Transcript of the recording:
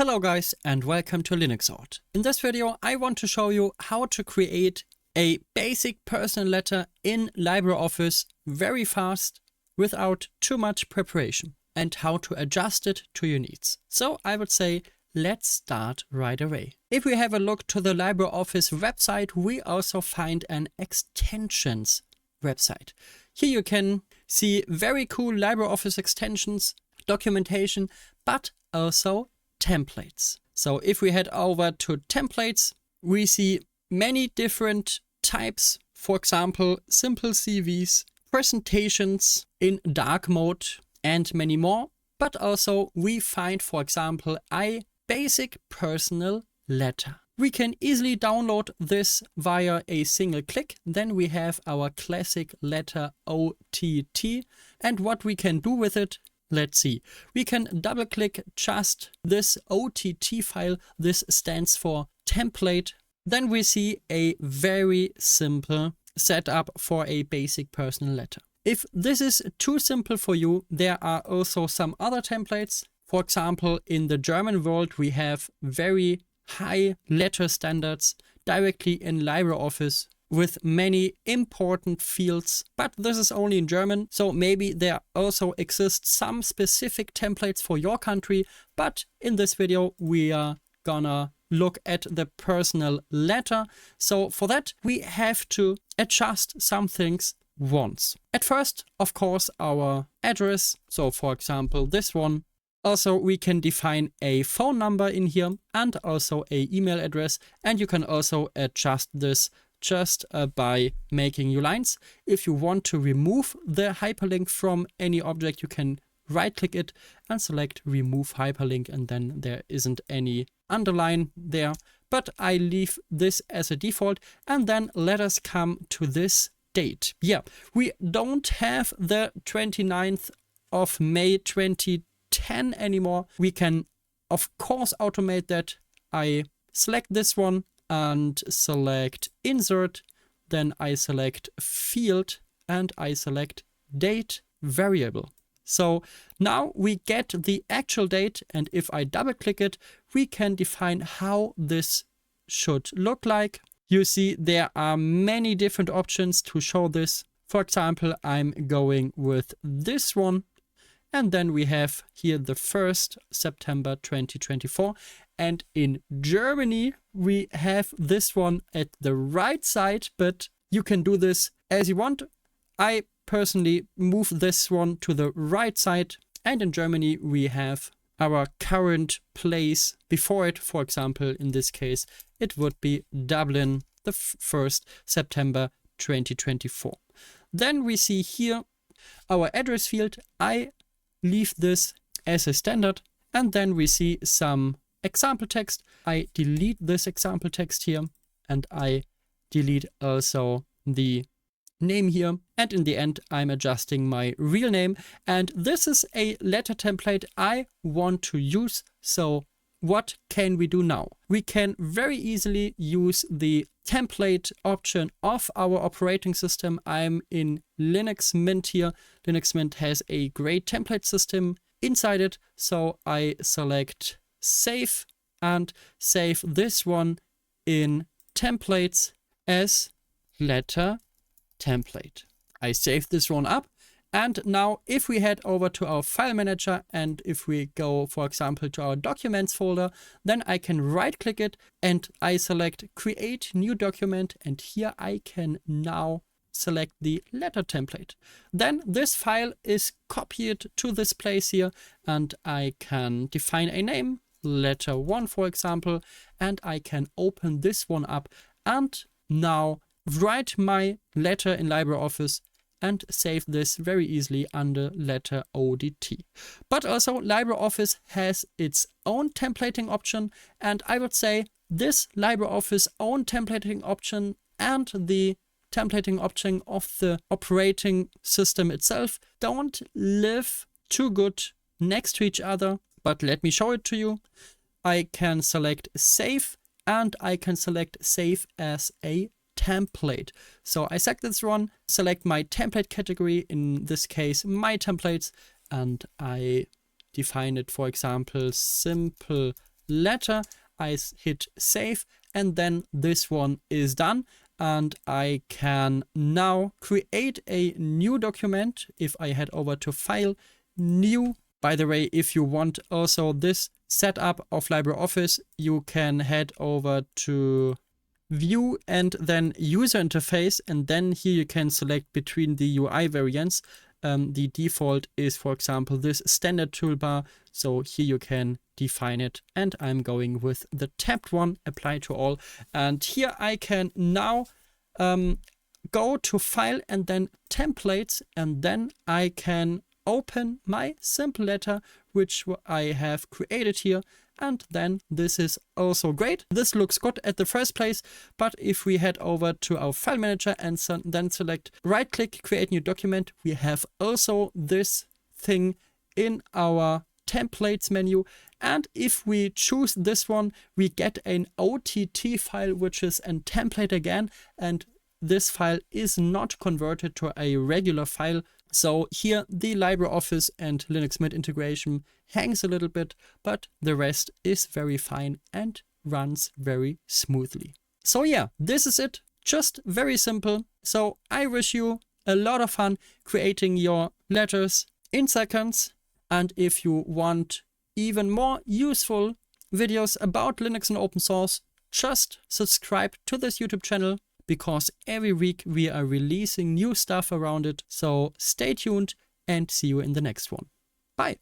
Hello guys and welcome to Linux Art. In this video I want to show you how to create a basic personal letter in LibreOffice very fast without too much preparation and how to adjust it to your needs. So I would say let's start right away. If we have a look to the LibreOffice website, we also find an extensions website. Here you can see very cool LibreOffice extensions, documentation, but also templates. So if we head over to templates, we see many different types. For example, simple CVs, presentations in dark mode, and many more. But also we find, for example, a basic personal letter. We can easily download this via a single click. Then we have our classic letter OTT. And what we can do with it, let's see. We can double click just this OTT file. This stands for template. Then we see a very simple setup for a basic personal letter. If this is too simple for you, there are also some other templates. For example, in the German world, we have very high letter standards directly in LibreOffice with many important fields, but this is only in German, so maybe there also exist some specific templates for your country, but in this video we are gonna look at the personal letter. So for that we have to adjust some things once. At first, of course, our address, so for example this one. Also, we can define a phone number in here and also an email address, and you can also adjust this just by making new lines. If you want to remove the hyperlink from any object, you can right click it and select remove hyperlink, and then there isn't any underline there. But I leave this as a default, and then let us come to this date. Yeah, we don't have the 29th of May 2010 anymore. We can of course automate that. I select this one and select insert, then I select field and I select date variable. So now we get the actual date, and if I double click it, we can define how this should look like. You see there are many different options to show this. For example, I'm going with this one. And then we have here the 1st September 2024. And in Germany, we have this one at the right side, but you can do this as you want. I personally move this one to the right side. And in Germany, we have our current place before it. For example, in this case, it would be Dublin, the 1st September 2024. Then we see here our address field. I leave this as a standard, and then we see some example text. I delete this example text here, and I delete also the name here, and in the end I'm adjusting my real name, and this is a letter template I want to use. So what can we do now? We can very easily use the template option of our operating system. I'm in Linux Mint here. Linux Mint has a great template system inside it. So I select save and save this one in templates as letter template. I save this one up. And now if we head over to our file manager and if we go, for example, to our documents folder, then I can right click it and I select create new document, and here I can now select the letter template. Then this file is copied to this place here, and I can define a name, letter 1 for example, and I can open this one up and now write my letter in LibreOffice and save this very easily under letter ODT. But also LibreOffice has its own templating option, and I would say this LibreOffice own templating option and the templating option of the operating system itself don't live too good next to each other, but let me show it to you. I can select save and I can select save as a template. So I select this one, select my template category, in this case my templates, and I define it, for example, simple letter. I hit save, and then this one is done. And I can now create a new document. If I head over to File, New. By the way, if you want also this setup of LibreOffice, you can head over to View and then User Interface. And then here you can select between the UI variants. The default is, for example, this standard toolbar. So here you can define it. And I'm going with the tabbed one, apply to all. And here I can now go to File and then Templates. And then I can open my simple letter, which I have created here. And then this is also great. This looks good at the first place. But if we head over to our file manager and then select right click, create new document, we have also this thing in our templates menu. And if we choose this one, we get an OTT file, which is a template again. And this file is not converted to a regular file. So here the LibreOffice and Linux Mint integration hangs a little bit, but the rest is very fine and runs very smoothly. So yeah, this is it. Just very simple. So I wish you a lot of fun creating your letters in seconds. And if you want even more useful videos about Linux and open source, just subscribe to this YouTube channel, because every week we are releasing new stuff around it. So stay tuned and see you in the next one. Bye.